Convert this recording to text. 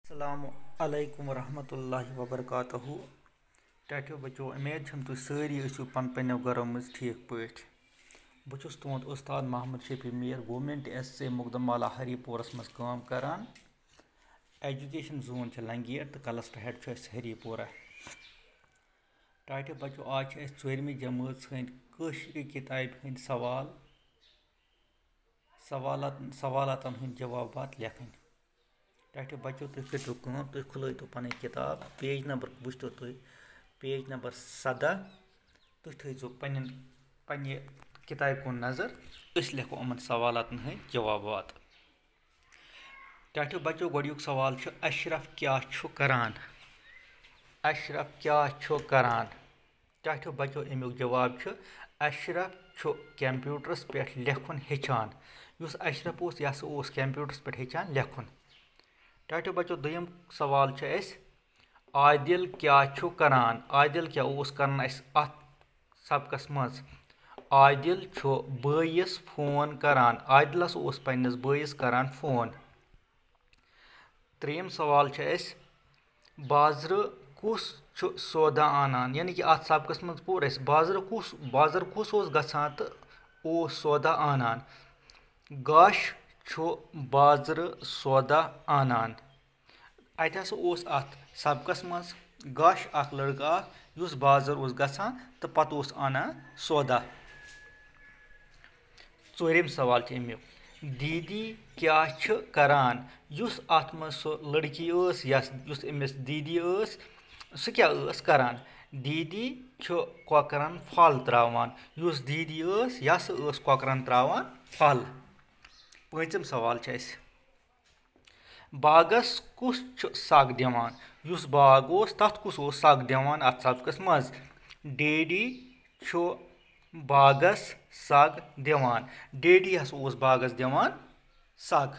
अस्सलामु अलैकुम वरहमतुल्लाहि वबरकातुहू। टाटियो बच्चों, उम्मीद छम तुम सारी ٲسِو पन्नो घरों मज ठीक पाठ। बहुत तुंद उस्ताद मोहम्मद शफी मीर गवर्नमेंट SSA मुकदमाला हरीपोरस मज काम करान। एजुकेशन जोन लंगेट तो क्लस्टर हेड हरीपोरा। टाटियो बच्चों, आज 4वीं जमात हंद किताब हंद सवालातन हंद जवाबात लेखन। टाटियो बच्चों, तुम करो कम, तुम खुलो पन किताब पेज नंबर वो तुम पेज नंबर 17। तुम थो पन्ने किताब कुन नजर। अस लेखो अमन सवालातन हंद जवाबात। टाटियो बच्चों, गोडुक सवाल अशरफ क्या करान। अशरफ क्या करान। टाटियो बच्चों, अमुक जवाब अशरफ कंप्यूटरस पे लेखुन हेचान। युस अशरफ यह कंप्यूटरस पे हेचान लेखुन। टाटियो बच्चों, दोयम सवाल आदिल क्या करान। आदिल क्या करान अत सबकस मज। आदिल बयस फोन करान। आदिलस पन्नस बयस करान फोन। त्रेयम सवाल बाजर कुस सौदा आनान। यानी कि अत सबकस मज पोर बाजर कुस गसान तो सौदा आनान। गश बाजर सौदा आनान। अत अत सबकस मज गश लड़का युस बाजर गसान तो पत आनान सौदा। चोरिम सवाल अमुक दीदी क्या करान। युस अत मज सो लड़की युस अमिस दीदी सह क्या करान। दीदी कॉकरन फल त्रावान। युस दीदी यह कॉकरन त्रावान फल। पांचम सवाल बागस कुस सग दिवान। युस बाग तथ कुस सग दिवान अत सबकस मज। डेडी बागस सग दिवान। डेडी बागस दिवान सग।